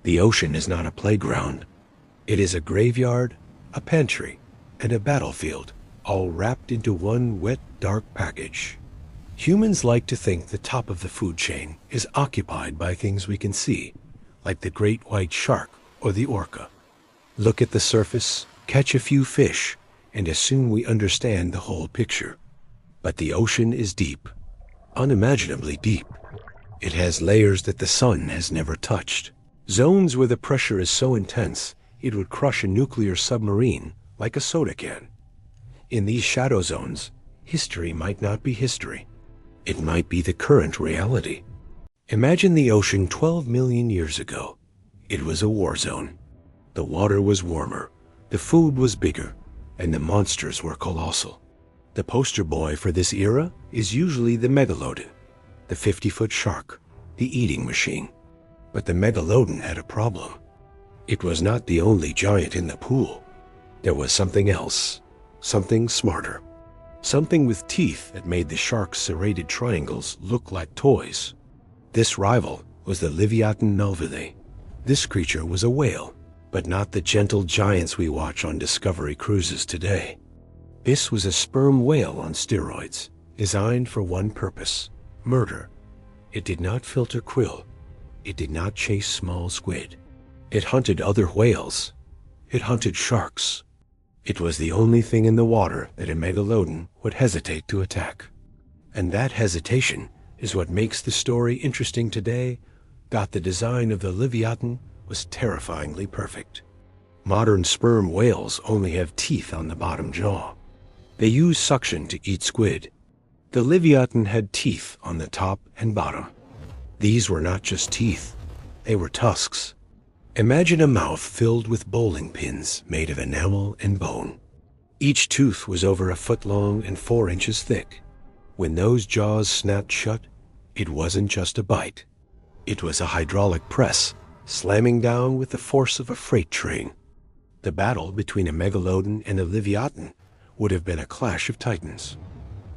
The ocean is not a playground. It is a graveyard, a pantry, and a battlefield, all wrapped into one wet, dark package. Humans like to think the top of the food chain is occupied by things we can see, like the great white shark or the orca. Look at the surface, catch a few fish, and assume we understand the whole picture. But the ocean is deep, unimaginably deep. It has layers that the sun has never touched. Zones where the pressure is so intense it would crush a nuclear submarine like a soda can. In these shadow zones, history might not be history. It might be the current reality. Imagine the ocean 12 million years ago. It was a war zone. The water was warmer, the food was bigger, and the monsters were colossal. The poster boy for this era is usually the Megalodon, the 50-foot shark, the eating machine. But the Megalodon had a problem. It was not the only giant in the pool. There was something else, something smarter, something with teeth that made the shark's serrated triangles look like toys. This rival was the Livyatan Melvillei. This creature was a whale, but not the gentle giants we watch on Discovery cruises today. This was a sperm whale on steroids, designed for one purpose: murder. It did not filter krill. It did not chase small squid. It hunted other whales. It hunted sharks. It was the only thing in the water that a megalodon would hesitate to attack. And that hesitation is what makes the story interesting today. The design of the Livyatan was terrifyingly perfect. Modern sperm whales only have teeth on the bottom jaw. They use suction to eat squid. The Livyatan had teeth on the top and bottom. These were not just teeth, they were tusks. Imagine a mouth filled with bowling pins made of enamel and bone. Each tooth was over a foot long and 4 inches thick. When those jaws snapped shut, it wasn't just a bite. It was a hydraulic press, slamming down with the force of a freight train. The battle between a megalodon and a Livyatan would have been a clash of titans.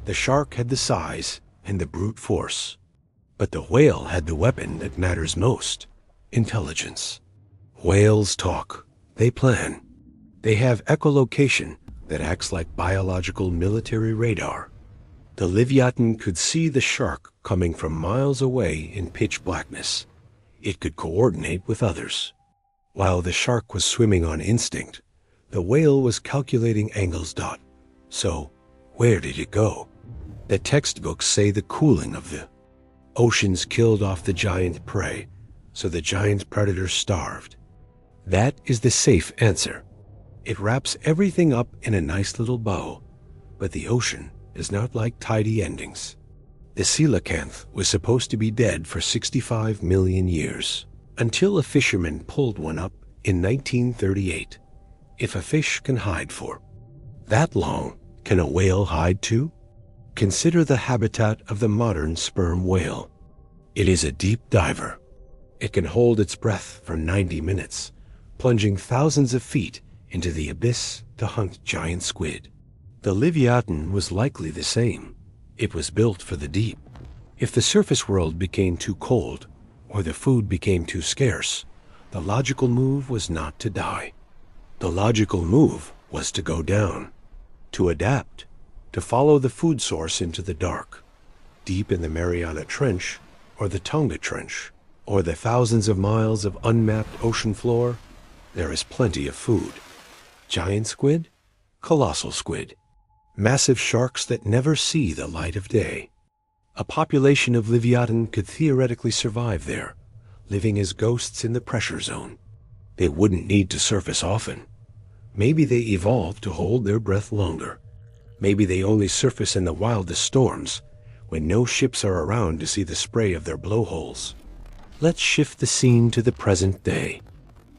The shark had the size and the brute force, but the whale had the weapon that matters most: intelligence. Whales talk, they plan. They have echolocation that acts like biological military radar. The Livyatan could see the shark coming from miles away in pitch blackness. It could coordinate with others. While the shark was swimming on instinct, the whale was calculating angles. So, where did it go? The textbooks say the cooling of the oceans killed off the giant prey, so the giant predator starved. That is the safe answer. It wraps everything up in a nice little bow, but the ocean is not like tidy endings. The coelacanth was supposed to be dead for 65 million years, until a fisherman pulled one up in 1938. If a fish can hide for that long, can a whale hide too? Consider the habitat of the modern sperm whale. It is a deep diver. It can hold its breath for 90 minutes, plunging thousands of feet into the abyss to hunt giant squid. The Livyatan was likely the same. It was built for the deep. If the surface world became too cold, or the food became too scarce, the logical move was not to die. The logical move was to go down, to adapt, to follow the food source into the dark. Deep in the Mariana Trench, or the Tonga Trench, or the thousands of miles of unmapped ocean floor, there is plenty of food. Giant squid, colossal squid, massive sharks that never see the light of day. A population of Livyatan could theoretically survive there, living as ghosts in the pressure zone. They wouldn't need to surface often. Maybe they evolved to hold their breath longer. Maybe they only surface in the wildest storms, when no ships are around to see the spray of their blowholes. Let's shift the scene to the present day.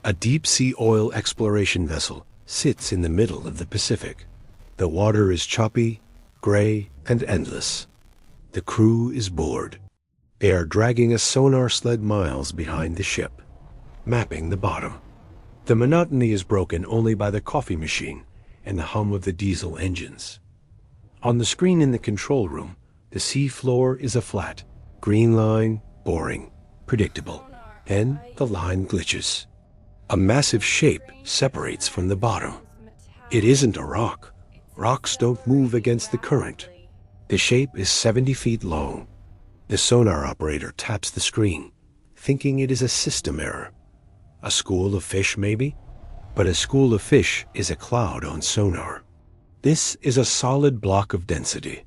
A deep-sea oil exploration vessel sits in the middle of the Pacific. The water is choppy, gray, and endless. The crew is bored. They are dragging a sonar sled miles behind the ship, mapping the bottom. The monotony is broken only by the coffee machine and the hum of the diesel engines. On the screen in the control room, the sea floor is a flat, green line, boring, predictable. Then the line glitches. A massive shape separates from the bottom. It isn't a rock. Rocks don't move against the current. The shape is 70 feet long. The sonar operator taps the screen, thinking it is a system error. A school of fish, maybe? But a school of fish is a cloud on sonar. This is a solid block of density.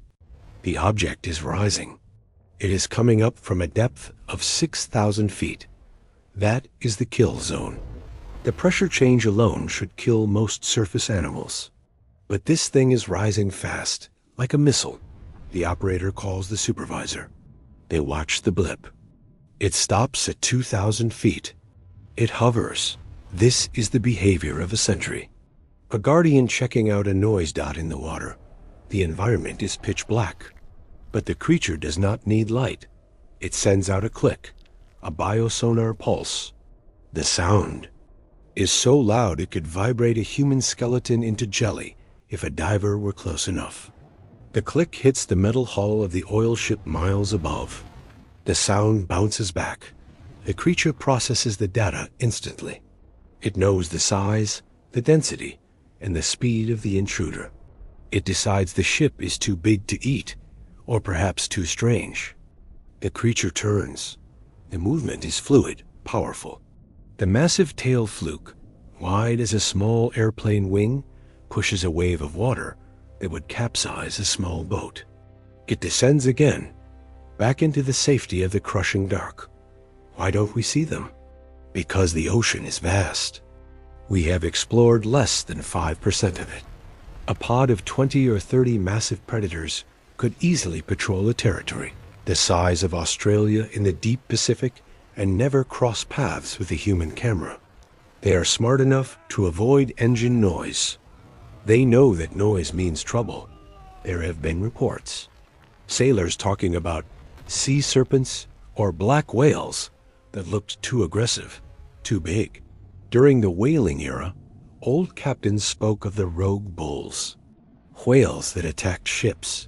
The object is rising. It is coming up from a depth of 6,000 feet. That is the kill zone. The pressure change alone should kill most surface animals. But this thing is rising fast, like a missile. The operator calls the supervisor. They watch the blip. It stops at 2,000 feet. It hovers. This is the behavior of a sentry. A guardian checking out a noise dot in the water. The environment is pitch black. But the creature does not need light. It sends out a click, a biosonar pulse. The sound is so loud it could vibrate a human skeleton into jelly if a diver were close enough. The click hits the metal hull of the oil ship miles above. The sound bounces back. The creature processes the data instantly. It knows the size, the density, and the speed of the intruder. It decides the ship is too big to eat, or perhaps too strange. The creature turns. The movement is fluid, powerful. The massive tail fluke, wide as a small airplane wing, pushes a wave of water that would capsize a small boat. It descends again, back into the safety of the crushing dark. Why don't we see them? Because the ocean is vast. We have explored less than 5% of it. A pod of 20 or 30 massive predators could easily patrol a territory the size of Australia in the deep Pacific and never cross paths with a human camera. They are smart enough to avoid engine noise. They know that noise means trouble. There have been reports. Sailors talking about sea serpents or black whales that looked too aggressive, too big. During the whaling era, old captains spoke of the rogue bulls, whales that attacked ships,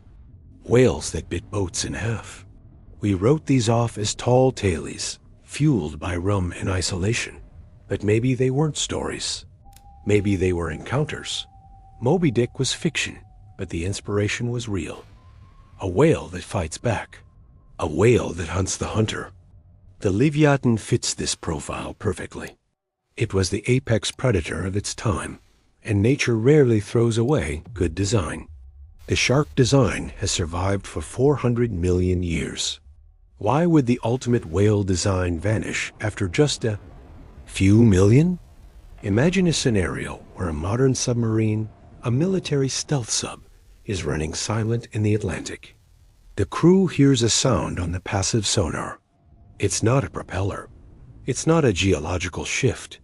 whales that bit boats in half. We wrote these off as tall tales, fueled by rum and isolation. But maybe they weren't stories. Maybe they were encounters. Moby Dick was fiction, but the inspiration was real. A whale that fights back. A whale that hunts the hunter. The Livyatan fits this profile perfectly. It was the apex predator of its time, and nature rarely throws away good design. The shark design has survived for 400 million years. Why would the ultimate whale design vanish after just a few million? Imagine a scenario where a modern submarine, a military stealth sub, is running silent in the Atlantic. The crew hears a sound on the passive sonar. It's not a propeller. It's not a geological shift.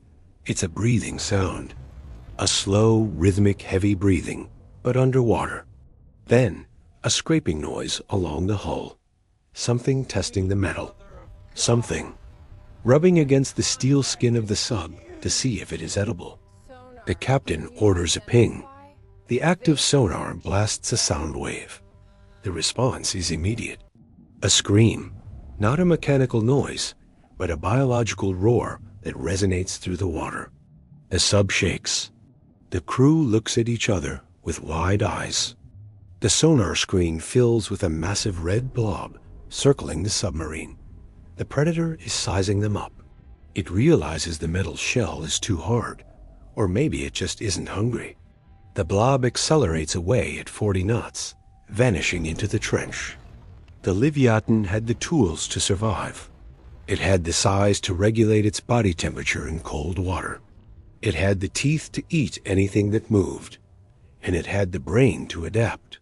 It's a breathing sound. A slow, rhythmic, heavy breathing, but underwater. Then, a scraping noise along the hull. Something testing the metal. Something rubbing against the steel skin of the sub to see if it is edible. The captain orders a ping. The active sonar blasts a sound wave. The response is immediate. A scream, not a mechanical noise, but a biological roar that resonates through the water. The sub shakes. The crew looks at each other with wide eyes. The sonar screen fills with a massive red blob circling the submarine. The predator is sizing them up. It realizes the metal shell is too hard, or maybe it just isn't hungry. The blob accelerates away at 40 knots, vanishing into the trench. The Livyatan had the tools to survive. It had the size to regulate its body temperature in cold water. It had the teeth to eat anything that moved, and it had the brain to adapt.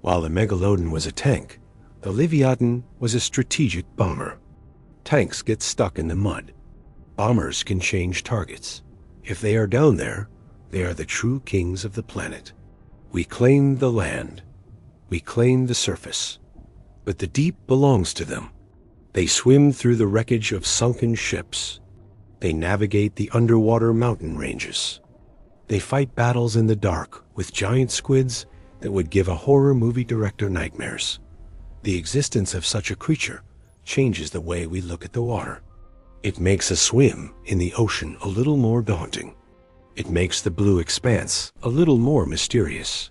While the Megalodon was a tank, the Livyatan was a strategic bomber. Tanks get stuck in the mud. Bombers can change targets. If they are down there, they are the true kings of the planet. We claim the land. We claim the surface. But the deep belongs to them. They swim through the wreckage of sunken ships. They navigate the underwater mountain ranges. They fight battles in the dark with giant squids that would give a horror movie director nightmares. The existence of such a creature changes the way we look at the water. It makes a swim in the ocean a little more daunting. It makes the blue expanse a little more mysterious.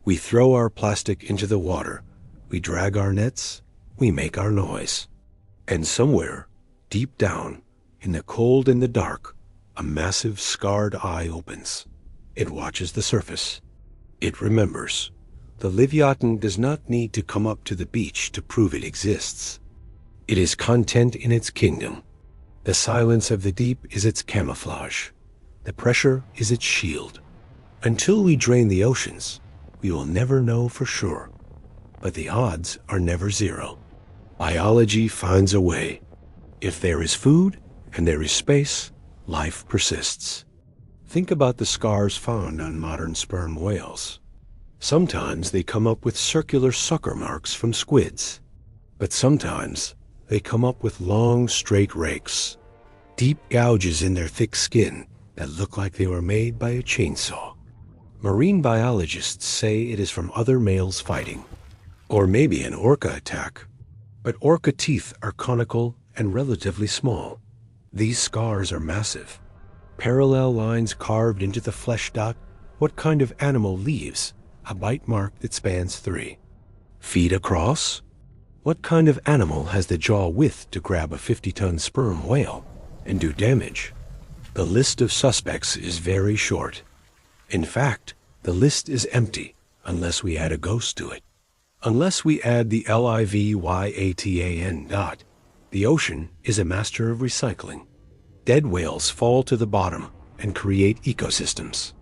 We throw our plastic into the water, we drag our nets, we make our noise. And somewhere, deep down, in the cold and the dark, a massive scarred eye opens. It watches the surface. It remembers. The Livyatan does not need to come up to the beach to prove it exists. It is content in its kingdom. The silence of the deep is its camouflage. The pressure is its shield. Until we drain the oceans, we will never know for sure. But the odds are never zero. Biology finds a way. If there is food and there is space, life persists. Think about the scars found on modern sperm whales. Sometimes they come up with circular sucker marks from squids, but sometimes they come up with long, straight rakes, deep gouges in their thick skin that look like they were made by a chainsaw. Marine biologists say it is from other males fighting, or maybe an orca attack. But orca teeth are conical and relatively small. These scars are massive. Parallel lines carved into the flesh dot. What kind of animal leaves a bite mark that spans 3 feet across? What kind of animal has the jaw width to grab a 50-ton sperm whale and do damage? The list of suspects is very short. In fact, the list is empty unless we add a ghost to it. Unless we add the Livyatan dot. The ocean is a master of recycling. Dead whales fall to the bottom and create ecosystems.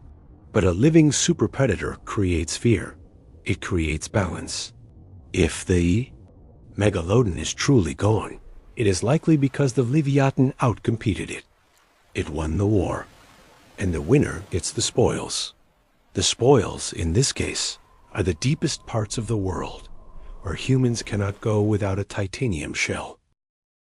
But a living superpredator creates fear. It creates balance. If the Megalodon is truly gone, it is likely because the Livyatan outcompeted it. It won the war, and the winner gets the spoils. The spoils, in this case, are the deepest parts of the world, where humans cannot go without a titanium shell.